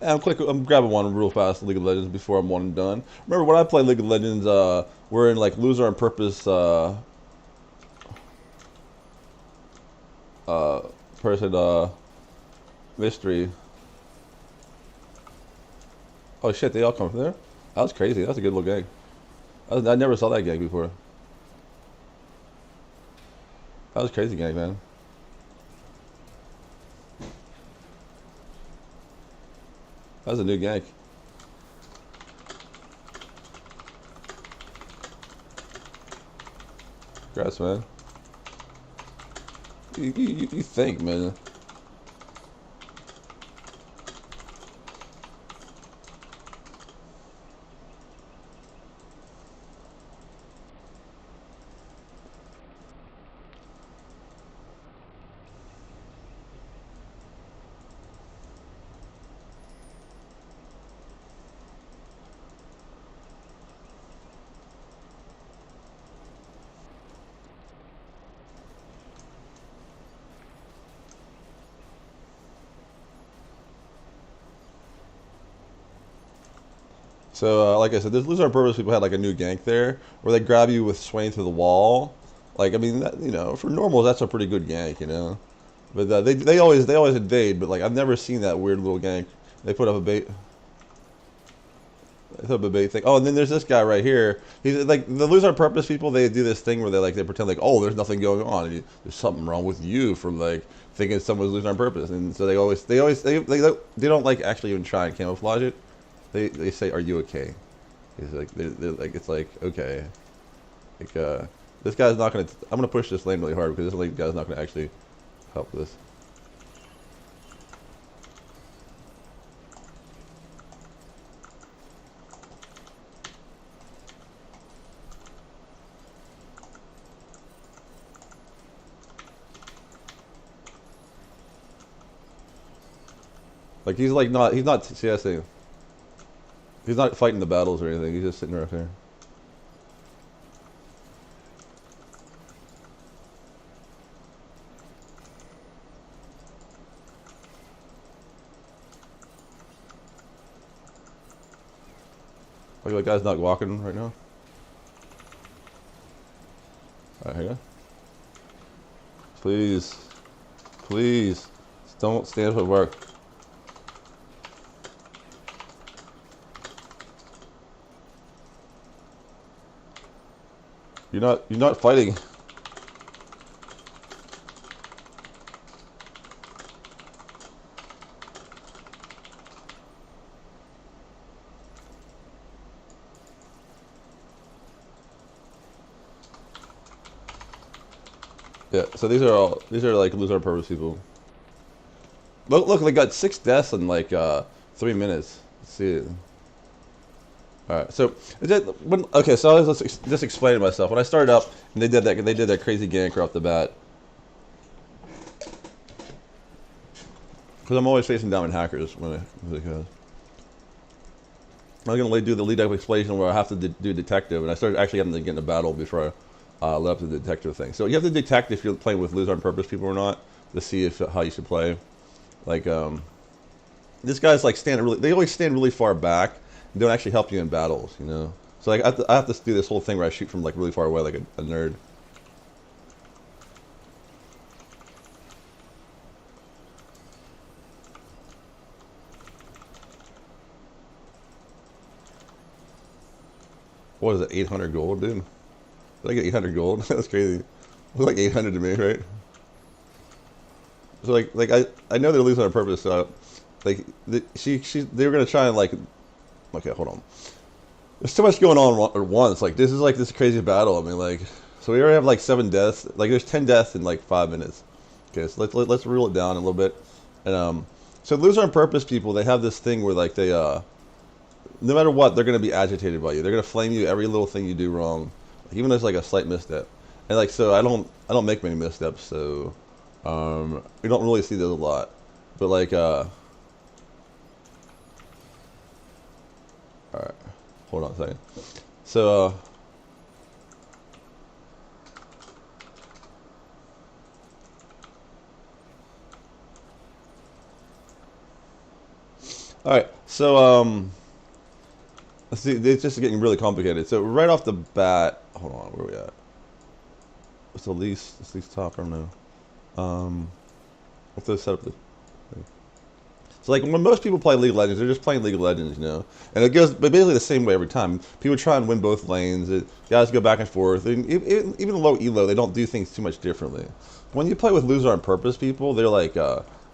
I'm grabbing one real fast. League of Legends before I'm one and done. Remember when I played League of Legends? We're in like loser on purpose. Uh, person. Mystery. Oh shit! They all come from there. That was crazy. That's a good little gang. I never saw that gang before. That was crazy gang, man. That was a new gang. Congrats, man. You think, man? So, like I said, this Loser on Purpose people had like a new gank there, where they grab you with swaying through the wall. Like, I mean, that, for normals, that's a pretty good gank. But they always invade. But like, I've never seen that weird little gank. They put up a bait. They put up a bait thing. Oh, and then there's this guy right here. He's like the Loser on Purpose people. They do this thing where they pretend like, oh, there's nothing going on. And there's something wrong with you from like thinking someone's losing on purpose. And so they don't like actually even try and camouflage it. They say, "Are you okay?" He's like, they're like, it's like, okay, like, this guy's not gonna. I'm gonna push this lane really hard because this guy's not gonna actually help this. Like he's not CSing. He's not fighting the battles or anything. He's just sitting right there. Like that guy's not walking right now. All right, here you go. Please, please, don't stand for work. You're not fighting. Yeah. So these are like loser on purpose people. Look, they got 6 deaths in like 3 minutes. Let's see it. All right. So okay. So I was just explaining myself. When I started up, and they did that crazy gank off the bat. Because I'm always facing down in hackers when I'm gonna do the lead up explanation where I have to do detective, and I started actually having to get in a battle before I led up to the detective thing. So you have to detect if you're playing with lose on purpose people or not to see if how you should play. Like this guy's like standing really. They always stand really far back and don't actually help you in battles. So like I have to do this whole thing where I shoot from like really far away like a nerd. What is it? 800 gold, dude. Did I get 800 gold? That's crazy. It was like 800 to me, right? So like I know they're losing on purpose. So like they were gonna try and like okay, hold on. There's too much going on at once. Like this is like this crazy battle. I mean like so we already have like 7 deaths. Like there's 10 deaths in like 5 minutes. Okay, so let's rule it down a little bit. And so loser on purpose people they have this thing where like they no matter what they're gonna be agitated by you. They're gonna flame you every little thing you do wrong, like, even if it's like a slight misstep. And like so I don't make many missteps, so we don't really see those a lot. But like all right, hold on a second. So All right, so let's see. It's just getting really complicated. So right off the bat, hold on, where are we at? What's the least? It's least top. I don't know. What's the setup? So like when most people play League of Legends, they're just playing League of Legends, you know. And it goes, but basically the same way every time. People try and win both lanes. Guys go back and forth. And even low elo, they don't do things too much differently. When you play with loser on purpose people, they're like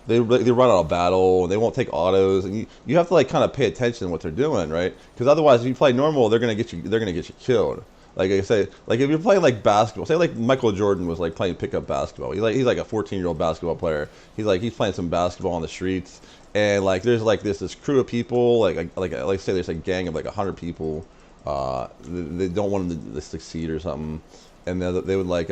they run out of battle and they won't take autos, and you have to like kind of pay attention to what they're doing, right? Because otherwise, if you play normal, they're gonna get you killed. Like I say, like if you're playing like basketball, say like Michael Jordan was like playing pickup basketball. He's like a 14-year-old basketball player. He's playing some basketball on the streets, and like there's like this crew of people, like say there's a gang of like 100 people. They don't want him to succeed or something, and they would like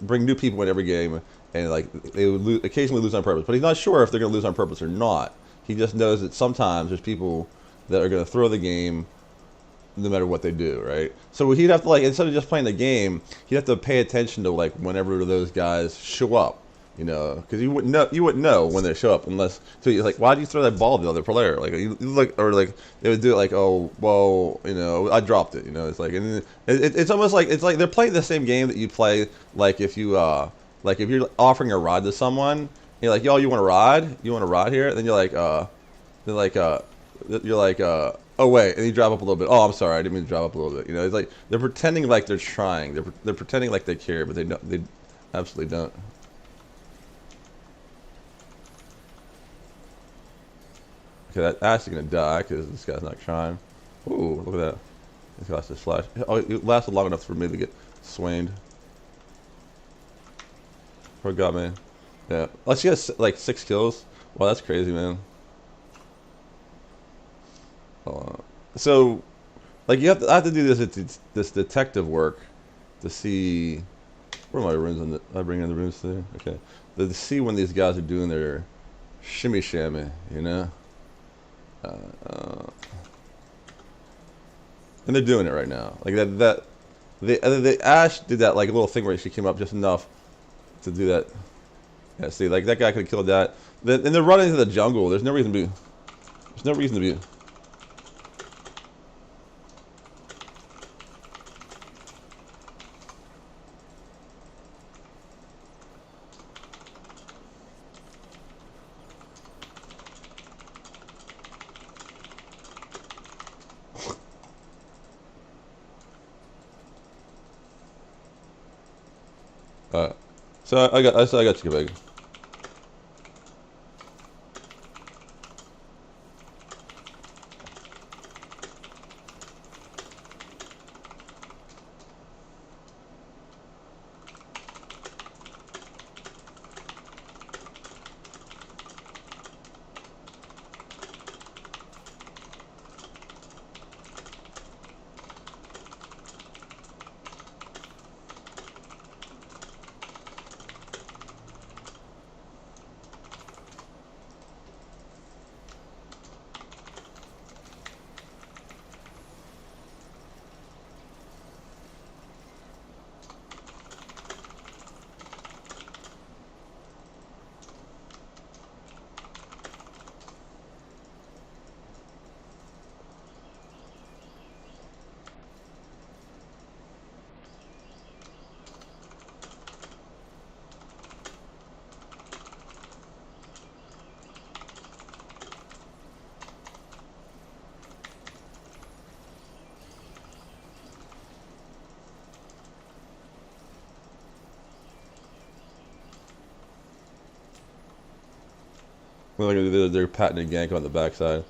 bring new people in every game, and like they would occasionally lose on purpose. But he's not sure if they're going to lose on purpose or not. He just knows that sometimes there's people that are going to throw the game no matter what they do, right? So he'd have to like instead of just playing the game, he'd have to pay attention to like whenever those guys show up, you know, because you wouldn't know when they show up unless so you're like, why do you throw that ball to the other player? Like you like or like they would do it like, oh well, you know, I dropped it, you know. It's like and it's almost like it's like they're playing the same game that you play like if you like if you're offering a ride to someone, you're like, yo, you want to ride? You want to ride here? And then you're like they're like you're like oh wait, and you drop up a little bit. Oh, I'm sorry, I didn't mean to drop up a little bit. You know, it's like they're pretending like they're trying. They're pretending like they care, but they absolutely don't. Okay, that Ash is gonna die because this guy's not trying. Ooh, look at that. This guy's just flash. Oh, it lasted long enough for me to get swained. Poor God, man. Yeah, let's get like 6 kills. Wow, that's crazy, man. Hold on. So like I have to do this detective work to see where are my runes on the I bring in the runes there. Okay, to see when these guys are doing their shimmy shammy, you know, uh, and they're doing it right now. Like the Ash did that like little thing where she came up just enough to do that. Yeah, see, like that guy could have killed that. And they're running into the jungle. There's no reason to be. There's no reason to be. Uh, so I got you back. Well, they're patented gank on the backside.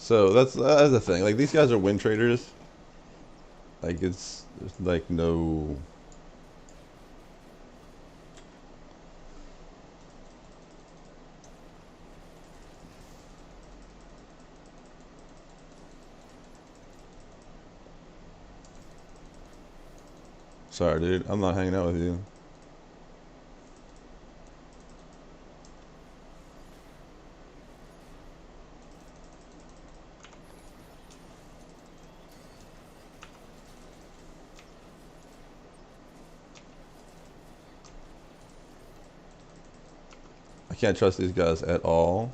So that's the thing. Like these guys are win traders. Like it's there's like no. Sorry, dude. I'm not hanging out with you. I can't trust these guys at all.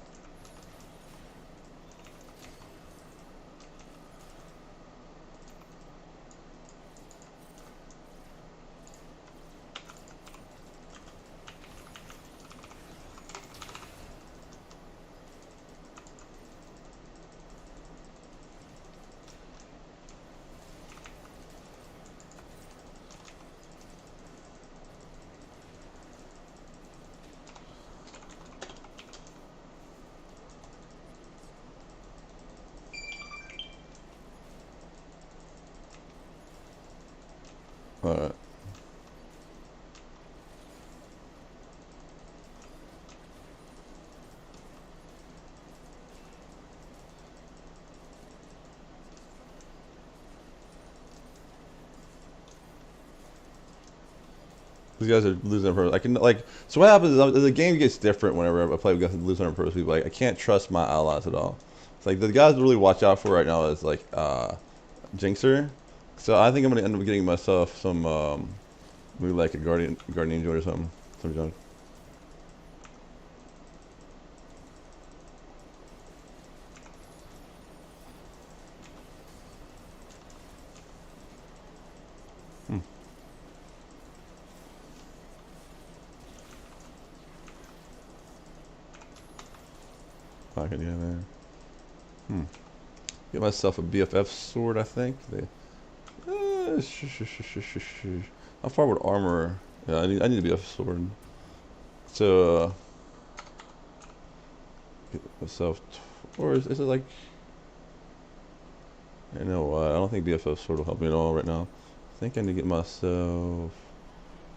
Alright. These guys are losing on purpose. I can like. So what happens is the game gets different whenever I play with guys losing on purpose. People like I can't trust my allies at all. It's like the guys to really watch out for right now is like Jinxer. So I think I'm gonna end up getting myself some maybe like a Guardian Angel or something. Some junk. Hmm. Pocket, yeah, man. Hmm. Get myself a BFF sword, I think. How far would armor? Yeah, I need a BFF sword. So get myself, or is it like? You know what? I don't think BFF sword will help me at all right now. I think I need to get myself,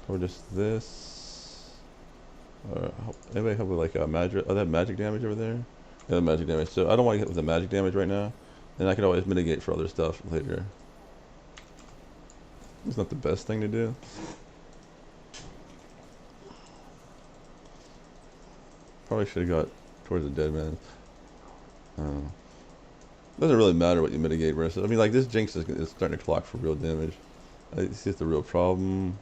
or just this. Anybody help with like a magic? Oh, that magic damage over there. Yeah, the magic damage. So I don't want to hit with the magic damage right now. And I can always mitigate for other stuff later. It's not the best thing to do. Probably should have got towards the dead man. Doesn't really matter what you mitigate versus. I mean, like this Jinx is starting to clock for real damage. I see it's the real problem.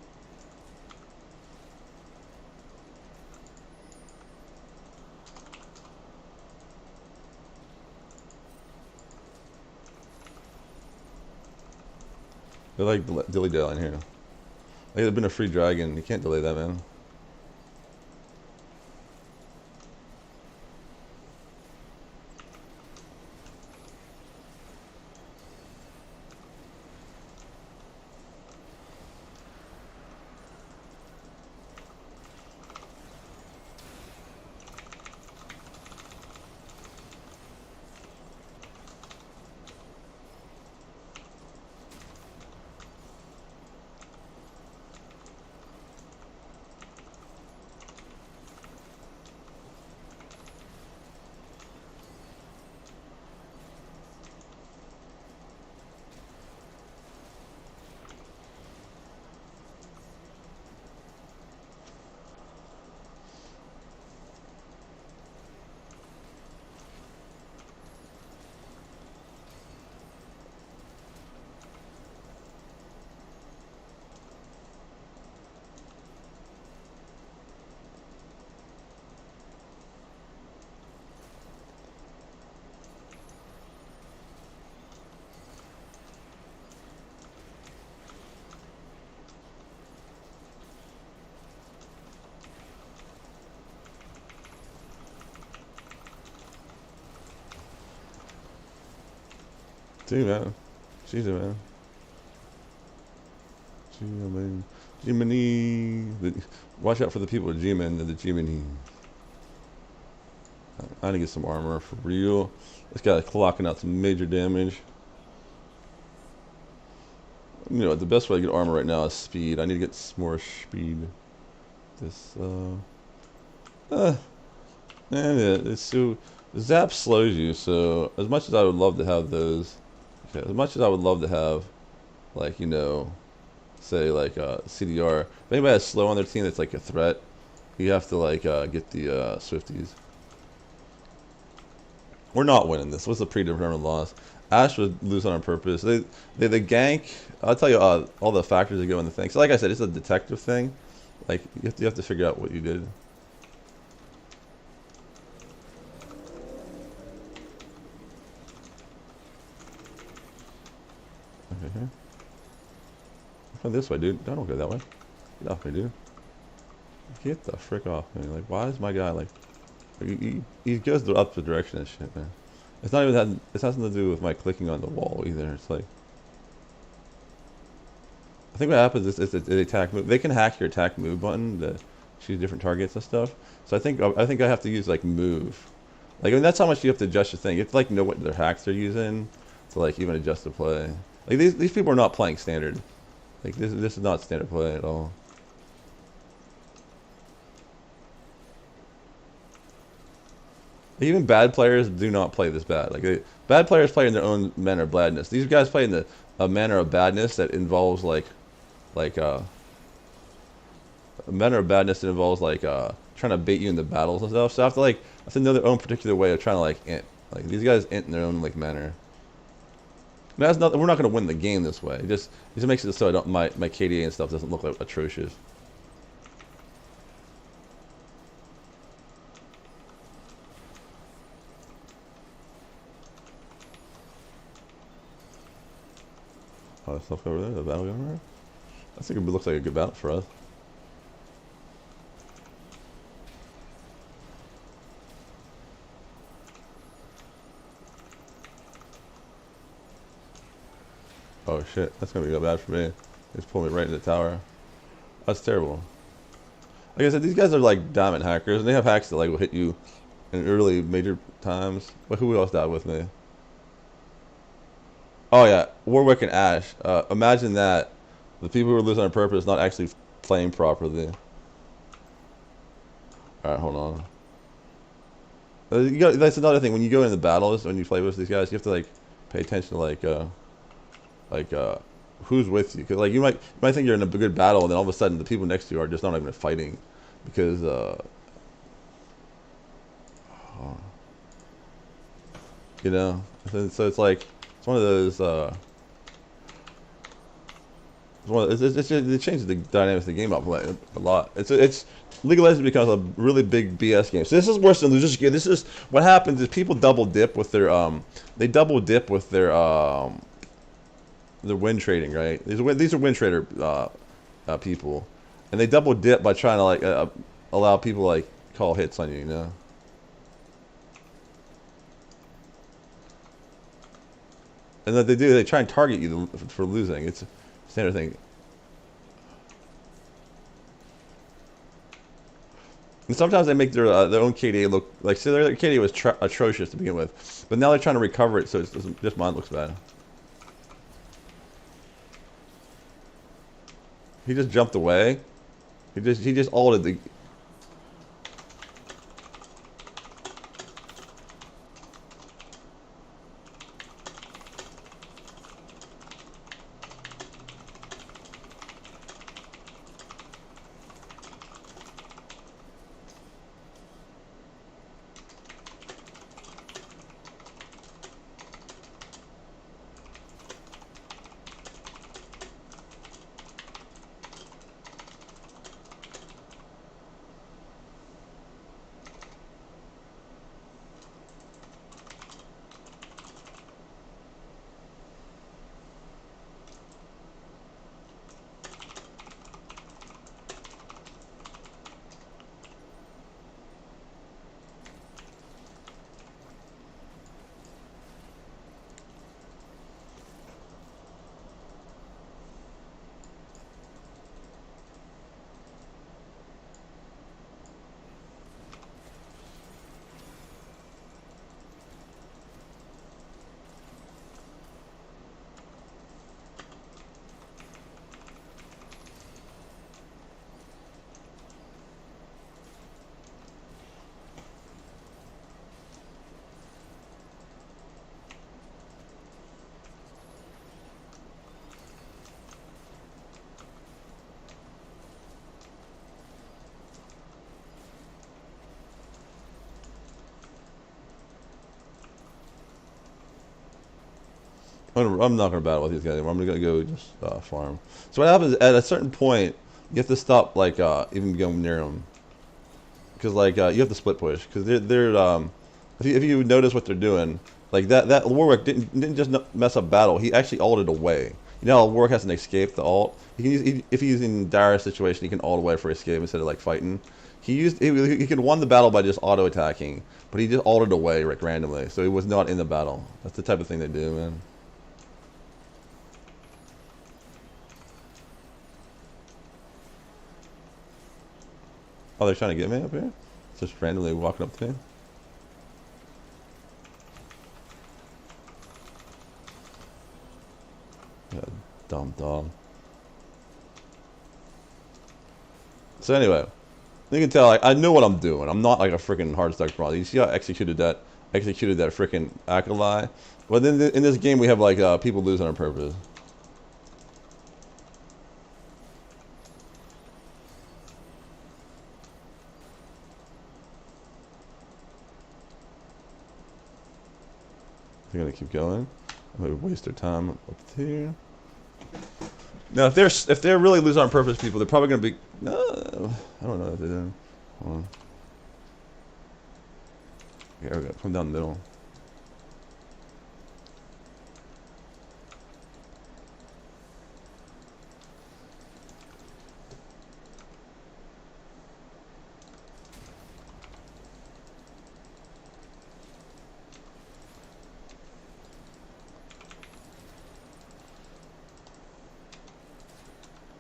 They're like dilly dallying here. Like there's been a free dragon. You can't delay that, man. See, man. She's a man. G-Man. Jiminy. Watch out for the people with G-Man and the Jiminy. I need to get some armor for real. This guy's clocking out some major damage. You know, the best way to get armor right now is speed. I need to get some more speed. This, and it's so Zap slows you. So as much as I would love to have those, okay, as much as I would love to have, like you know, say like CDR. If anybody has slow on their team, that's like a threat. You have to like get the Swifties. We're not winning this. What's the predetermined loss? Ash would lose on purpose. The gank. I'll tell you all the factors that go in the thing. So like I said, it's a detective thing. Like you have to figure out what you did. Okay, here. Come this way, dude. Don't go that way. Get off me, dude. Get the frick off me. Like, why is my guy like? He goes the opposite direction and shit, man. It's not even that. It has nothing to do with my clicking on the wall either. It's like. I think what happens is the attack move. They can hack your attack move button to choose different targets and stuff. So I think I have to use like move. Like I mean, that's how much you have to adjust your thing. You have to like know what their hacks they're using to like even adjust the play. Like these people are not playing standard. Like this is not standard play at all. Even bad players do not play this bad. Like bad players play in their own manner of badness. These guys play in a manner of badness that involves like a manner of badness that involves like trying to bait you into battles and stuff. So I have to know their own particular way of trying to like int. Like these guys int in their own like manner. I mean, that's not, we're not going to win the game this way. It just makes it so I don't my KDA and stuff doesn't look like atrocious. Oh, stuff over there, the battle going there. I think it looks like a good battle for us. Oh shit, that's gonna be bad for me. They just pulled me right into the tower. That's terrible. Like I said, these guys are like diamond hackers, and they have hacks that like will hit you in early major times. But who else died with me? Oh yeah, Warwick and Ash. Imagine that. The people who are losing on purpose not actually playing properly. Alright, hold on. That's another thing. When you go into battles, when you play with these guys, you have to like pay attention to like who's with you. Cause like you might think you're in a good battle, and then all of a sudden the people next to you are just not even fighting, because you know. So it's like it's one of those. It changes the dynamics of the game up a lot. It's League of Legends becomes a really big BS game. So this is worse than losers game. This is what happens is people double dip with their they double dip with their win trading, right? These are win trader people, and they double dip by trying to like allow people like call hits on you, you know. And what they do, they try and target you for losing. It's a standard thing. And sometimes they make their own KDA look like, so their KDA was atrocious to begin with, but now they're trying to recover it, so just mine looks bad. He just jumped away. He just ulted the. I'm not gonna battle with these guys anymore. I'm gonna go just farm. So what happens at a certain point, you have to stop like even going near them, because like you have to split push because they're if you notice what they're doing, like that Warwick didn't just mess up battle. He actually ulted away. You know how Warwick has an escape the ult. He can use, if he's in dire situation, he can ult away for escape instead of like fighting. He could won the battle by just auto attacking, but he just ulted away like randomly, so he was not in the battle. That's the type of thing they do, man. Oh, they're trying to get me up here? Just randomly walking up to me? Yeah, dumb dog. So anyway, you can tell I know what I'm doing. I'm not like a freaking hard stuck bronze. You see how I executed that freaking acolyte? But then in this game we have like people losing on purpose. They're gonna keep going. I'm gonna waste their time up here. Now, if they're really losing on purpose, people, they're probably gonna be. I don't know if they're doing. Hold on. Here we go. Come down the middle.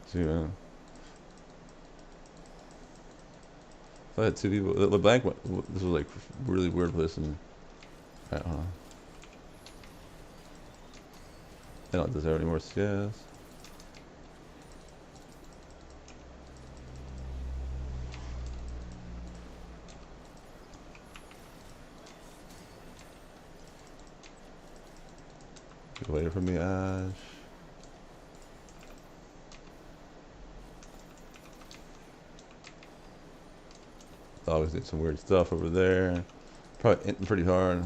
See, man. I had two people. The bank went. This was like really weird place. And I don't know. They don't deserve any more scares. Get away from me, Ash. Dogs did some weird stuff over there. Probably hitting pretty hard.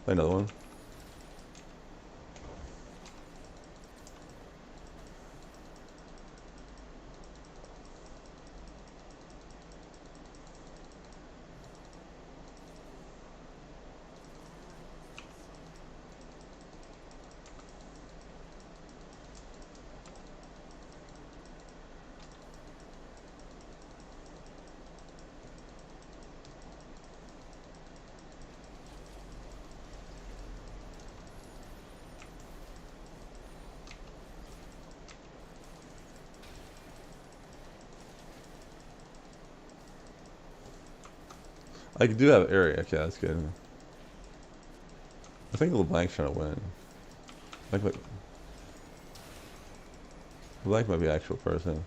Play another one. I do have area. Okay, that's good. I think LeBlanc's trying to win. Like, LeBlanc might be an actual person.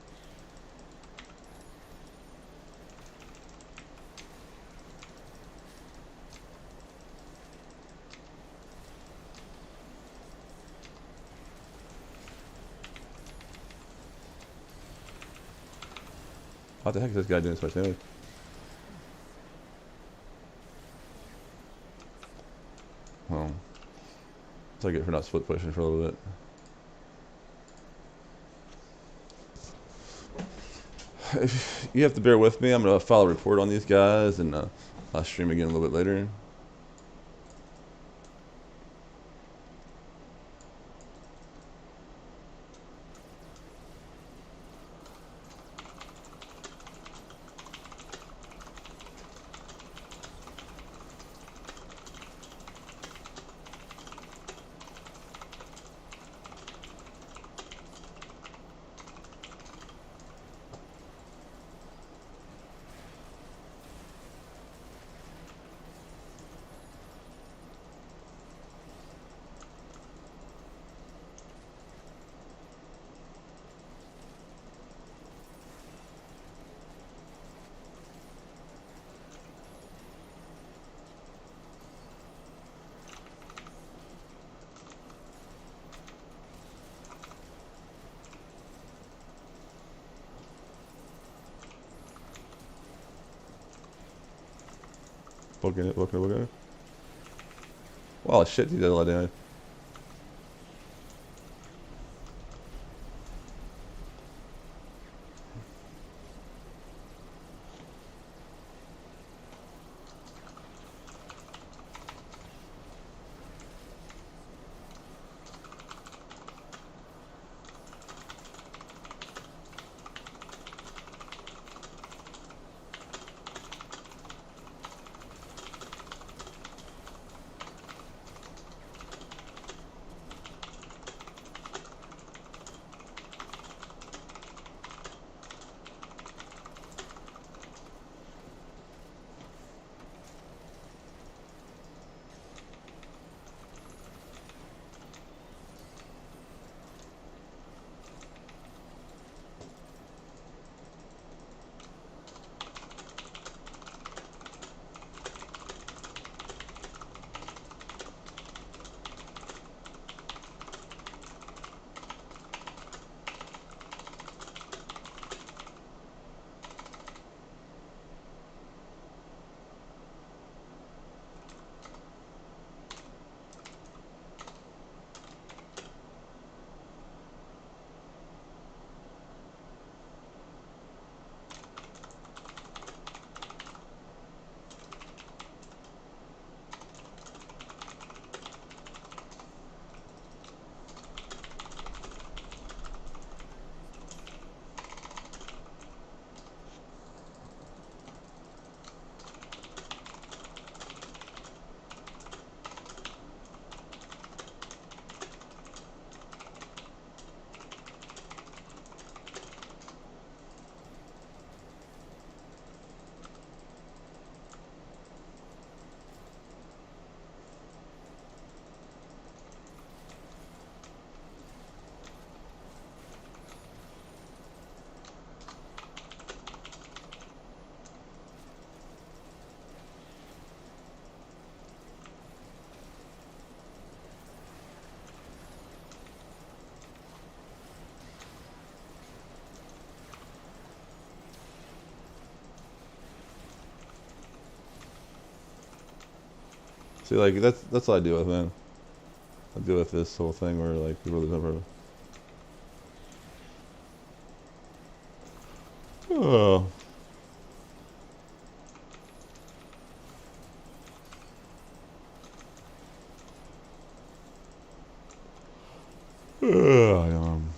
What the heck is this guy doing so much damage? Oh. It's like it for not split pushing for a little bit. You have to bear with me. I'm going to file a report on these guys and I'll stream again a little bit later. Look at it. Wow, shit, he did a lot of damage. See, like, that's what I deal with, man. I deal with this whole thing where, like, people lose over. Oh. Um,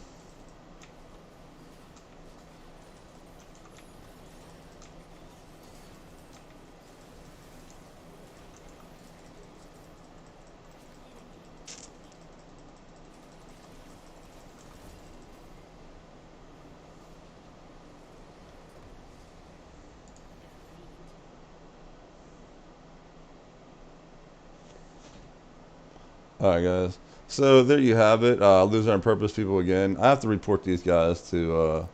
Alright, guys. So, there you have it. Loser on purpose people again. I have to report these guys to,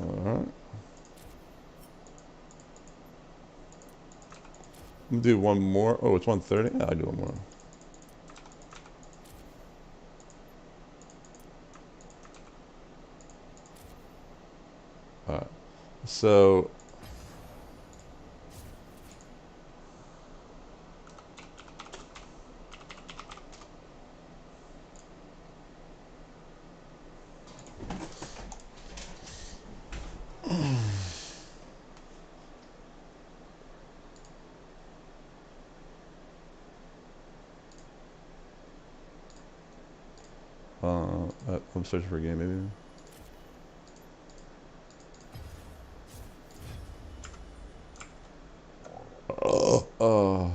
alright. I'm gonna do one more. Oh, it's 1:30? Yeah, I'll do one more. Alright. So, I'm searching for a game, maybe. Oh.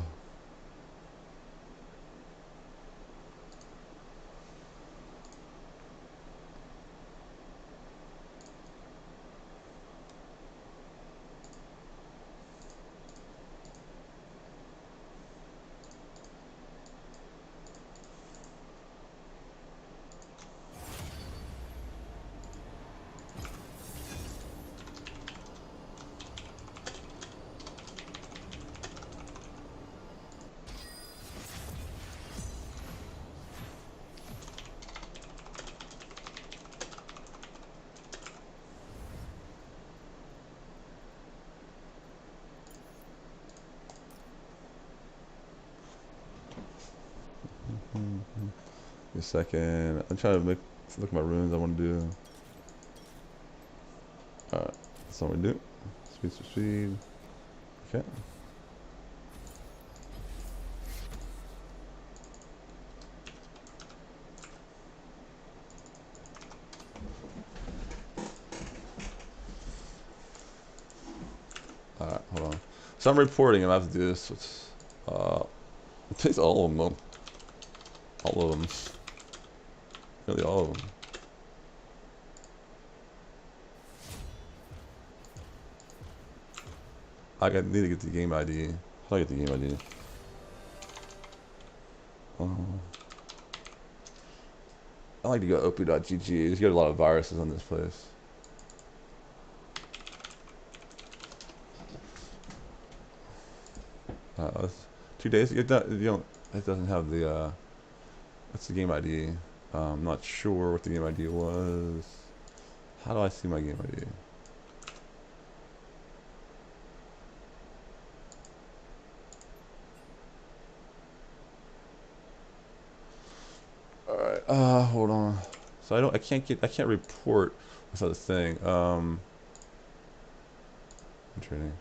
Give me a second. I'm trying to look at my runes I want to do. Alright, that's what we do. Speed. Okay. Alright, hold on. So I'm reporting, I have to do this. It's all of them. All of them. Really all of them. Need to get the game ID. How do I get the game ID? I like to go op.gg. You get a lot of viruses on this place. That's 2 days. It doesn't have the. What's the game ID? I'm not sure what the game ID was. How do I see my game ID? All right. Hold on. So I can't report without a thing. I'm trading.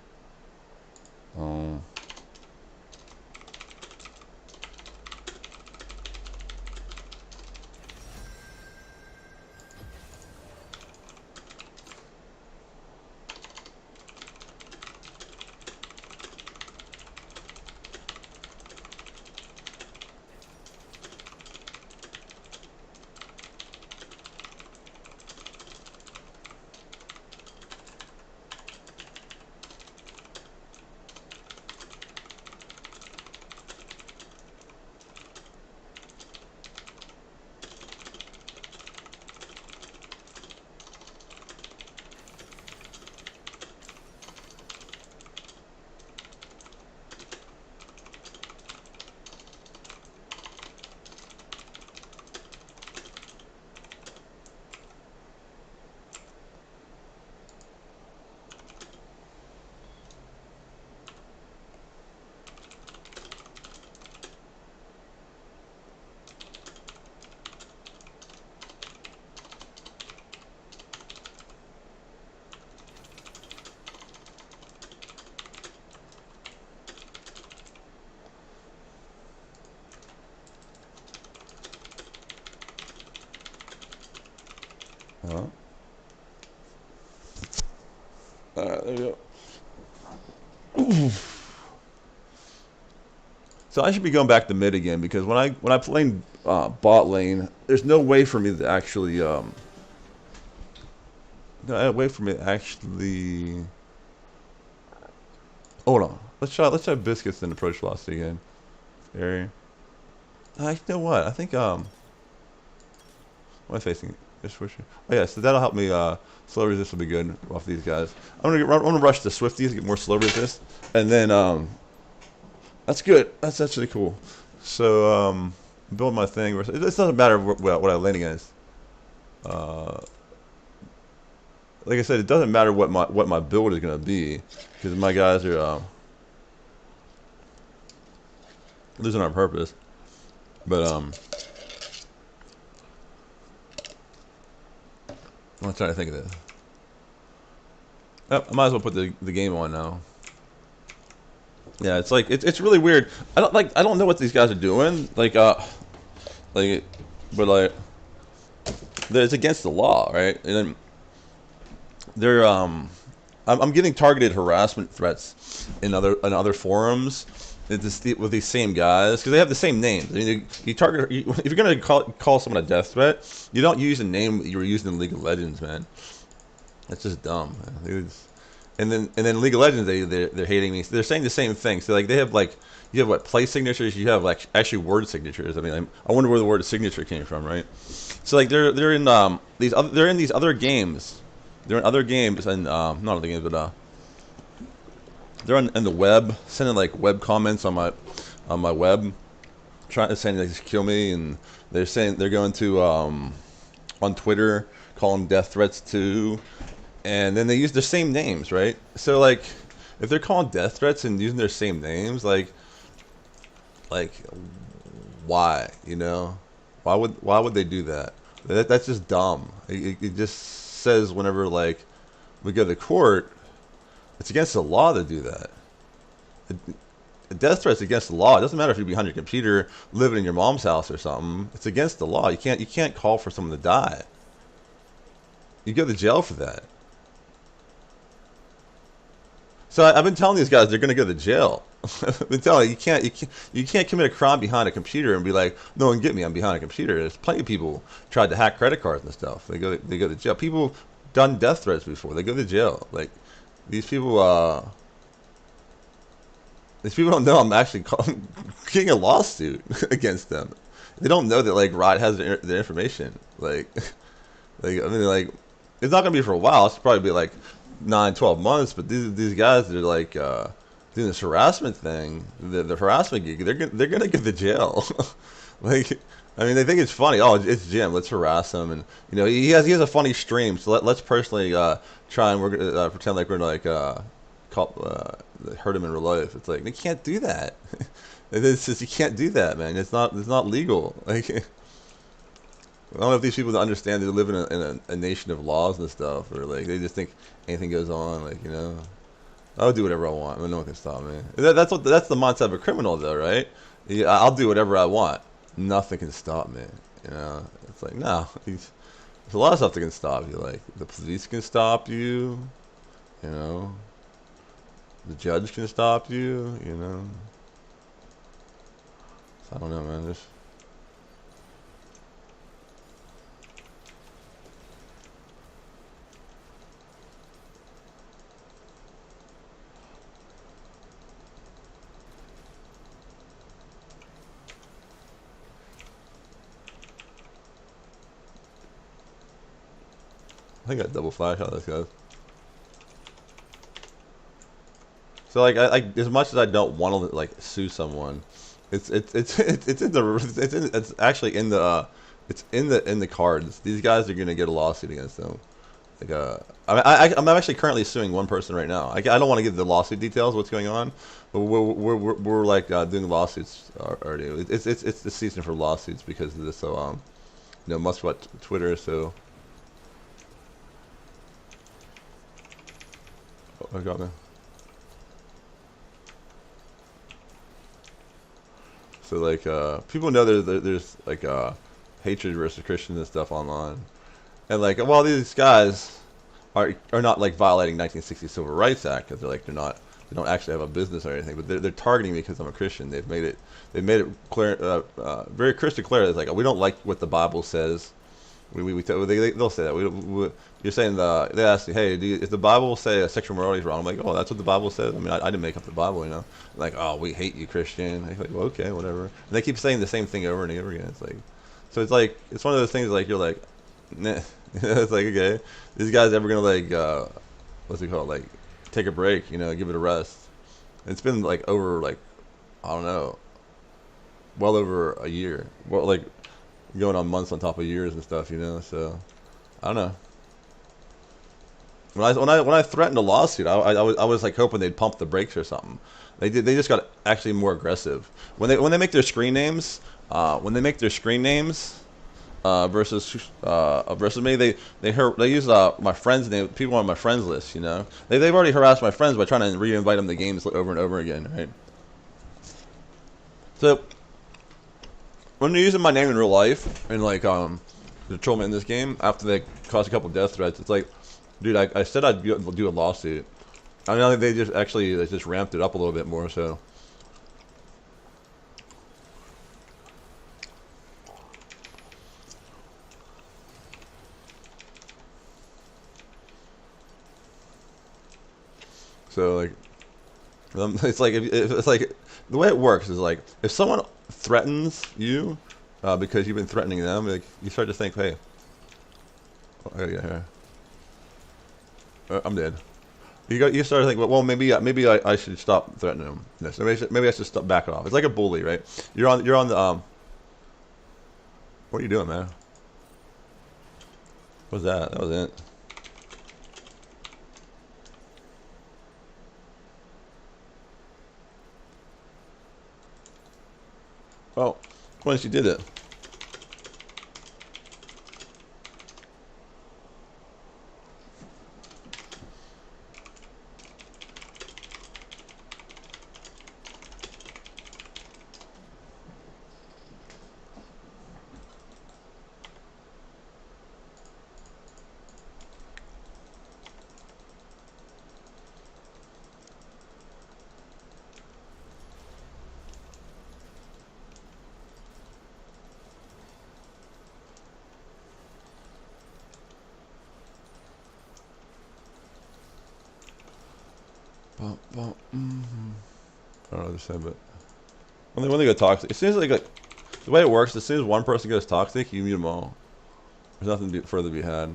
Alright, there we go. So I should be going back to mid again because when I play bot lane, there's no way for me to actually no way for me to actually. Hold on. Let's try biscuits and approach velocity again. Area. You know what? I think what am I facing? Oh yeah, so that'll help me. Slow resist will be good off these guys. I'm gonna rush the Swifties, get more slow resist, and then that's good. That's actually cool. So build my thing. It doesn't matter what I lane against. Like I said, it doesn't matter what my build is gonna be because my guys are losing on purpose. But I'm trying to think of this. Oh, I might as well put the game on now. Yeah, it's like it's really weird. I don't know what these guys are doing. But it's against the law, right? And then they're I'm getting targeted harassment threats in other forums with these same guys because they have the same names. I mean, if you're gonna call someone a death threat, you don't use a name that you were using in League of Legends, man. That's just dumb. And then League of Legends, they're hating me. They're saying the same thing. So like you have what place signatures, you have like actually word signatures. I mean, I wonder where the word signature came from, right? So like they're in these other games. They're in other games and not other games, but they're in the web, sending like web comments on my web, trying to say they just kill me, and they're saying they're going to on Twitter calling death threats too. And then they use their same names, right? So like, if they're calling death threats and using their same names, like why? You know, why would they do that? That's just dumb. It just says whenever like we go to court, it's against the law to do that. A death threat's against the law. It doesn't matter if you're behind your computer, living in your mom's house or something. It's against the law. You can't call for someone to die. You go to jail for that. So I've been telling these guys they're going to go to jail. I've been telling you can't commit a crime behind a computer and be like, no one get me, I'm behind a computer. There's plenty of people tried to hack credit cards and stuff. They go to jail. People done death threats before. They go to jail. Like these people don't know I'm actually getting a lawsuit against them. They don't know that like Rod has their information. Like I mean like it's not gonna be for a while. It's probably be like 9, 12 months. But these guys they're like doing this harassment thing, the harassment gig. They're gonna get to jail. Like I mean they think it's funny. Oh, it's Jim. Let's harass him. And you know he has a funny stream. So let's personally try and pretend like we're like hurt him in real life. It's like they can't do that. It's just you can't do that, man. It's not legal. Like I don't know if these people understand they live in a nation of laws and stuff, or like they just think anything goes on. Like you know, I'll do whatever I want. I mean, no one can stop me. That's the mindset of a criminal, though, right? Yeah, I'll do whatever I want. Nothing can stop me. You know, it's like no. There's a lot of stuff that can stop you. Like the police can stop you. You know, the judge can stop you. You know, so I don't know, man. Just I think I double flash how this goes. So like I as much as I don't want to like sue someone, it's actually in the it's in the cards. These guys are gonna get a lawsuit against them. Like I'm actually currently suing one person right now. I don't want to give the lawsuit details what's going on, but we're like doing lawsuits already. It's the season for lawsuits because of this. So you know much about Twitter. So oh, I got me. So like people know there's like hatred versus Christians and stuff online, and like well these guys are not like violating 1960 Civil Rights Act because they don't actually have a business or anything, but they're targeting me because I'm a Christian. They've made it clear very crystal clear. It's like we don't like what the Bible says. They'll say that you're saying they ask you, hey, if the Bible say sexual morality is wrong? I'm like, oh, that's what the Bible says. I mean, I didn't make up the Bible, you know. Like, oh, we hate you, Christian. I'm like, well, okay, whatever. And they keep saying the same thing over and over again. It's like, so it's one of those things like you're like, nah. It's like okay, these guys ever gonna like what's it called like take a break, you know, give it a rest. It's been like over like I don't know, well over a year. Well, like going on months on top of years and stuff, you know. So I don't know. When I threatened a lawsuit, I was like hoping they'd pump the brakes or something. They just got actually more aggressive when they make their screen names. Versus me, they use my friends name, people on my friends list. You know, they've already harassed my friends by trying to re-invite them to games over and over again, right? So when they're using my name in real life and like to troll me in this game after they caused a couple death threats, it's like, dude, I said I'd do a lawsuit. I mean, they just ramped it up a little bit more. So like, it's like it's like the way it works is like if someone threatens you because you've been threatening them, like you start to think, hey, oh, yeah, here. I'm dead. You start to think, well, maybe I should stop threatening them. Yes, maybe I should stop backing off. It's like a bully, right? You're on the What are you doing, man? What was that? That was it. Well, When she did it. I don't know what to say, but when they go toxic, it seems like the way it works. As soon as one person goes toxic, you mute them all. There's nothing further to be had.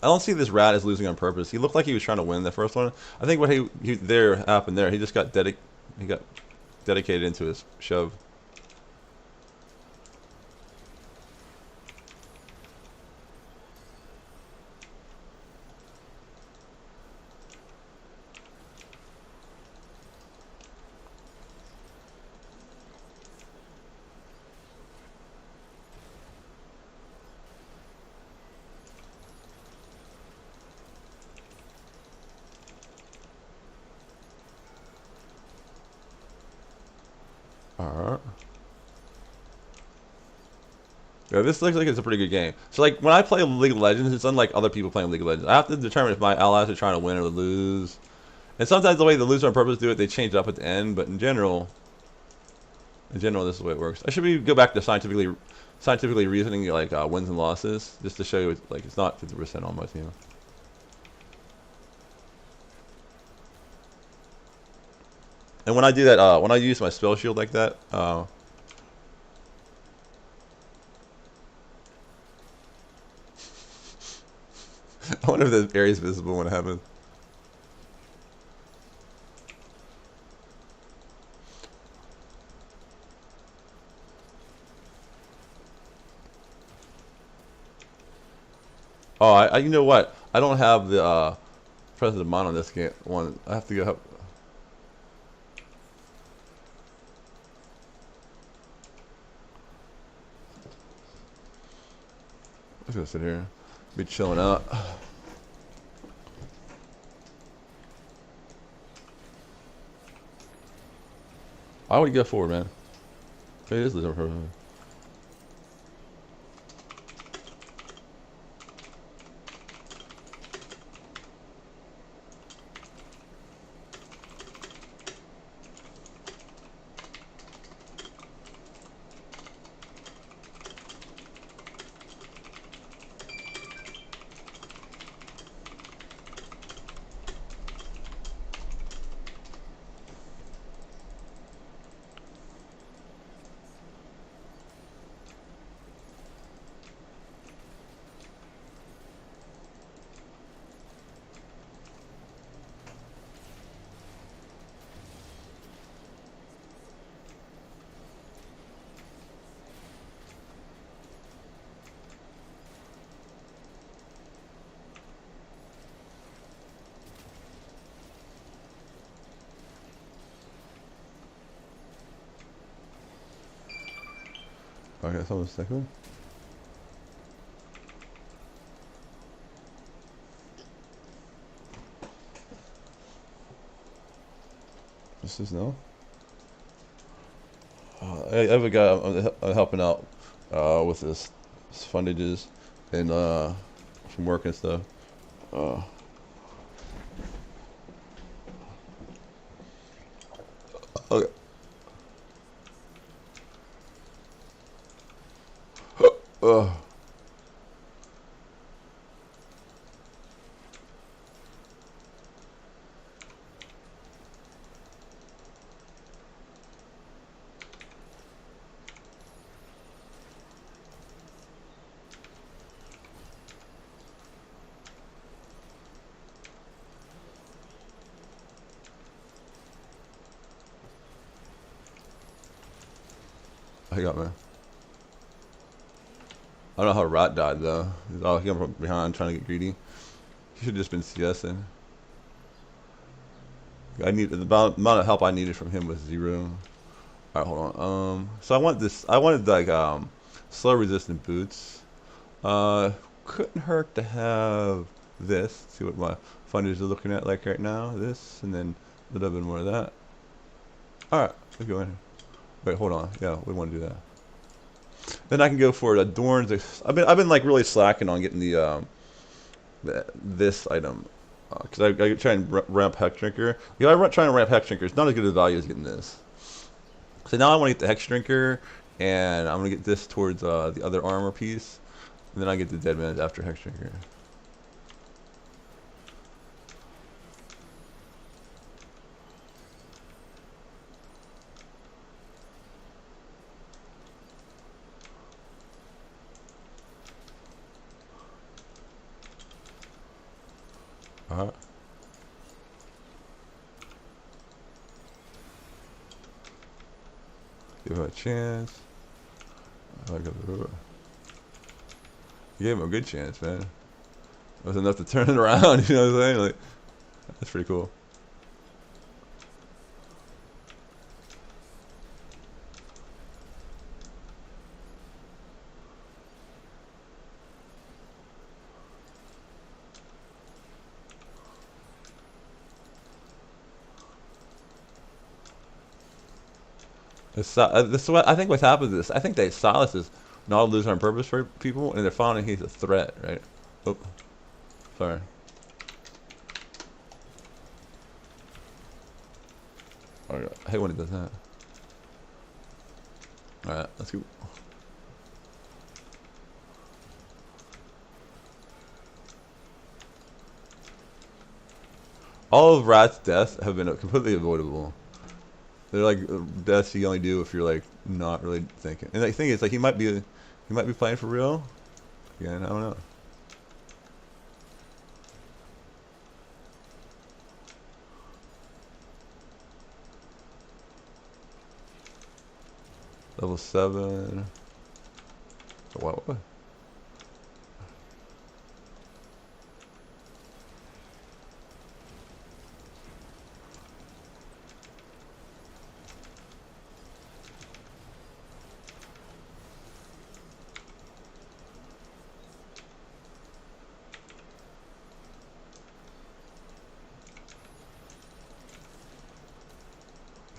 I don't see this rat as losing on purpose. He looked like he was trying to win the first one. I think what he there happened there. He just got dedicated into his shove. Alright. Yeah, this looks like it's a pretty good game. So, like, when I play League of Legends, it's unlike other people playing League of Legends. I have to determine if my allies are trying to win or lose. And sometimes the way the loser on purpose do it, they change up at the end. But in general, this is the way it works. I should go back to scientifically reasoning, like, wins and losses, just to show you, like, it's not 50% on my team. And when I do that, when I use my spell shield like that, I wonder if the area is visible when it happens. Oh, you know what? I don't have the President Mon on this game one. I have to go help. I'm just gonna sit here, be chilling out. I would go forward, man. Okay, this is over. Okay, so a second. This is no. I have a guy I'm helping out with this fundages and from work and stuff. Okay. I got man. I don't know how Rat died though. He came from behind trying to get greedy. He should have just been CSing. I need the amount of help I needed from him was 0. All right, hold on. So I want this. I wanted like slow resistant boots. Couldn't hurt to have this. See what my funders are looking at like right now. This, and then a little bit more of that. All right, let's go in. Wait, hold on. Yeah, we want to do that. Then I can go for adorns. I've been like really slacking on getting this item because I try and ramp Hex Drinker. Yeah, I try and ramp Hex Drinker. It's not as good a value as getting this. So now I want to get the Hex Drinker, and I'm gonna get this towards the other armor piece, and then I get the Dead Man's after Hex Drinker. Alright. Give him a chance. You gave him a good chance, man. It was enough to turn it around, you know what I'm saying? Like, that's pretty cool. This is what I think. What's happened to this? I think that Silas is not a loser on purpose for people, and they're finding he's a threat, right? Oh, sorry. Alright, I hate when he does that. Alright, let's go. All of Rat's deaths have been completely avoidable. They're like deaths you only do if you're like not really thinking. And the thing is, like he might be playing for real. Again, I don't know. Level 7. What?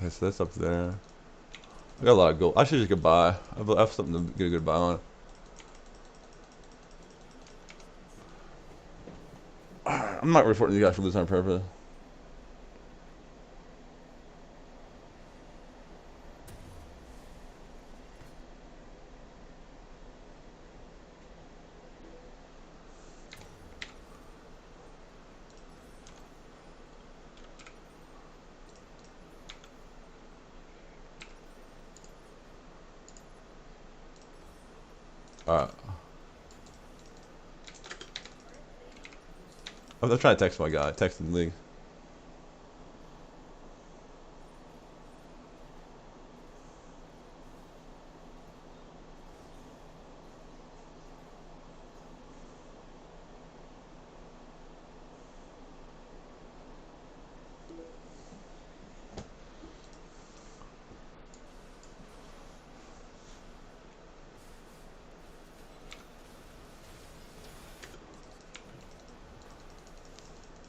Okay, so that's up there. I got a lot of gold. I should just go buy. I have something to get a good buy on. I'm not reporting you guys for losing on purpose. Alright. I'm trying to text my guy. Texting the league.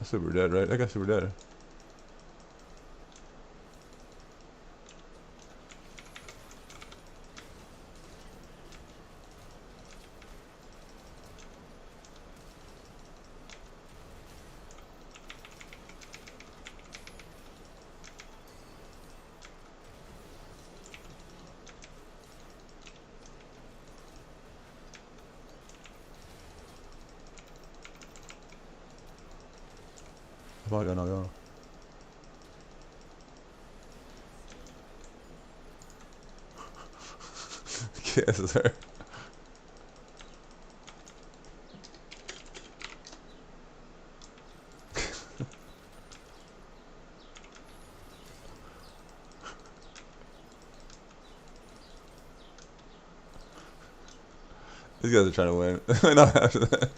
Super dead, right? That guy's super dead. Come on, go. Yes, sir. These guys are trying to win. Not after that.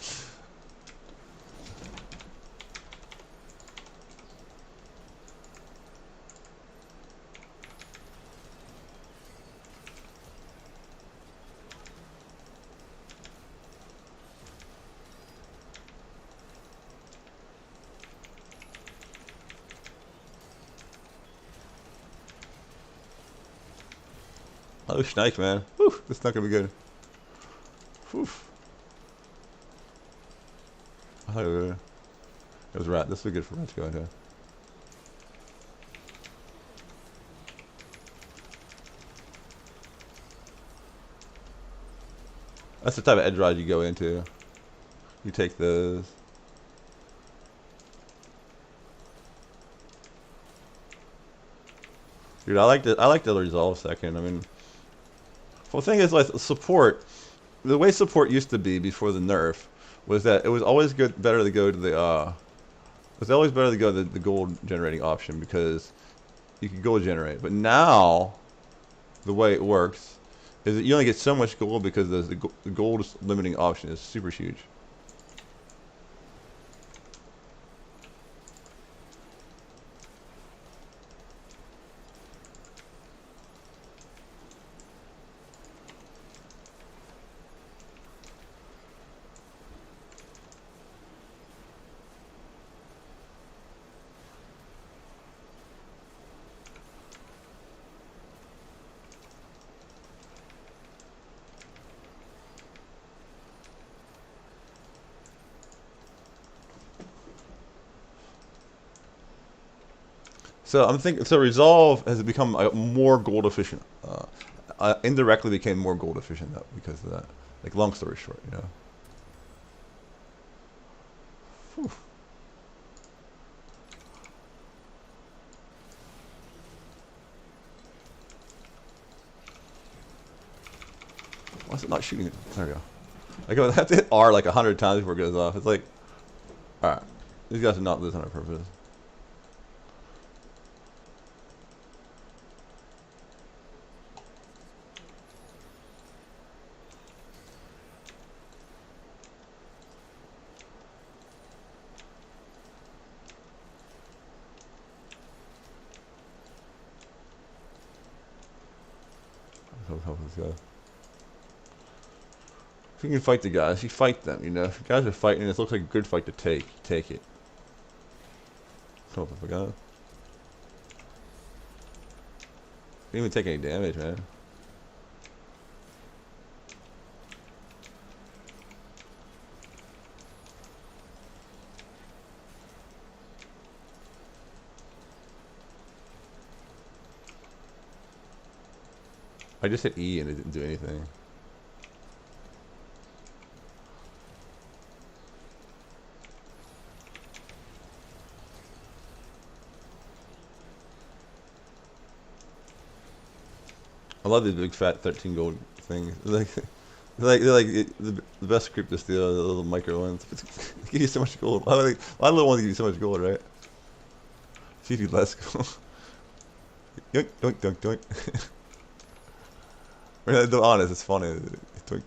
Oh, snake, man. Whew, this is not gonna be good. Whew. Oh, it was rat. This would be good for rat to go into. That's the type of edge ride you go into. You take those. Dude, I like the resolve second. I mean, well, the thing is, like, support. The way support used to be before the nerf was that it was always better to go to the it's always better to go to the gold generating option because you can gold generate. But now, the way it works is that you only get so much gold because the gold limiting option is super huge. So I'm thinking. So resolve has become more gold efficient. Indirectly became more gold efficient though because of that. Like long story short, you know. Whew. Why is it not shooting it? There we go. I have to hit R like 100 times before it goes off. It's like, all right, these guys are not losing on purpose. Help this guy. If you can fight the guys, you fight them. You know, if the guys are fighting, it looks like a good fight to take. Take it. Come up, I got it. Didn't even take any damage, man. I just hit E and it didn't do anything. I love these big fat 13 gold things. They're like the best creep to steal. The little micro ones. They give you so much gold. Why do little ones give you so much gold, right? Give you less gold. Yoink, doink, doink, doink. To be honest, it's funny. It's like,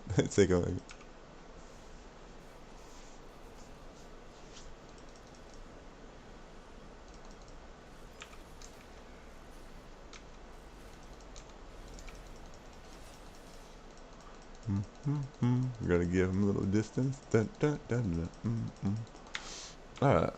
we gotta give him a little distance. Dun, dun, dun, dun, Alright.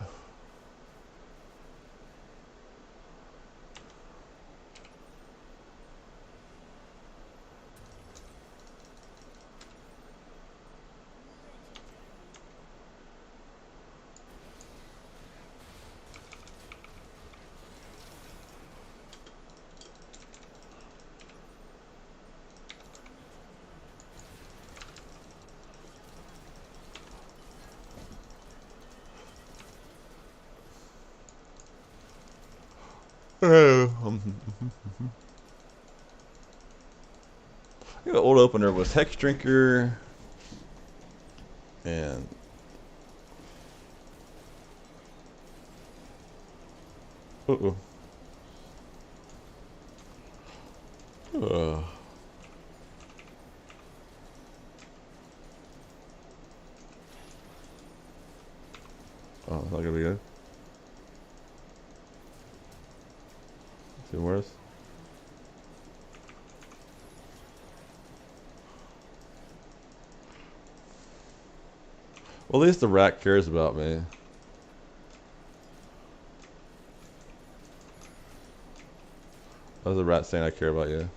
The old opener was Hex Drinker and oh it's not gonna be good. It's even worse. Well, at least the rat cares about me. How's the rat saying I care about you?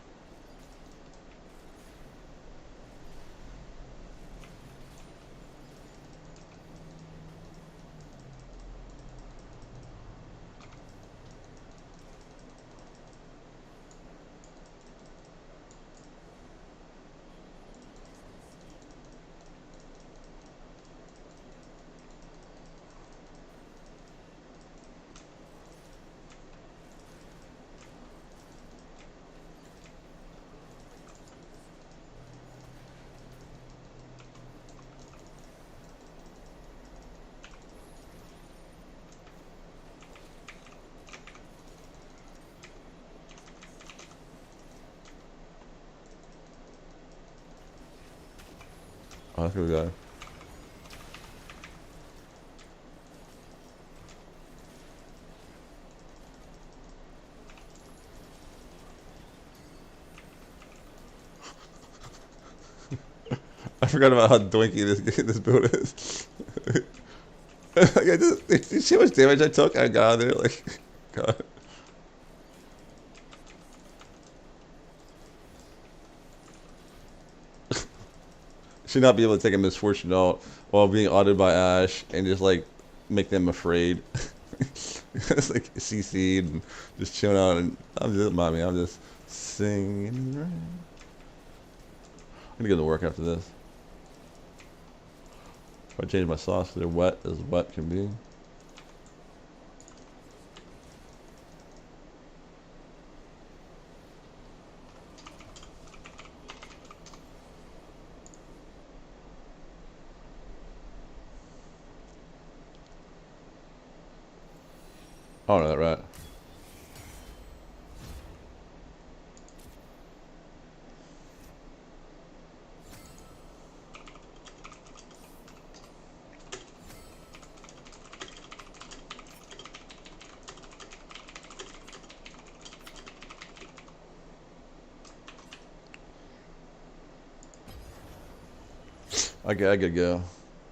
Oh, that's a good guy. I forgot about how doinky this build is. Like you see how much damage I took? I got out there, like, God. Should not be able to take a misfortune out while being audited by Ash and just like make them afraid. It's like CC'd and just chilling out, and I'm just mind me. I'm just singing. I'm gonna go to work after this. If I change my sauce, they're wet as wet can be. Oh no, right. Okay, I gotta go.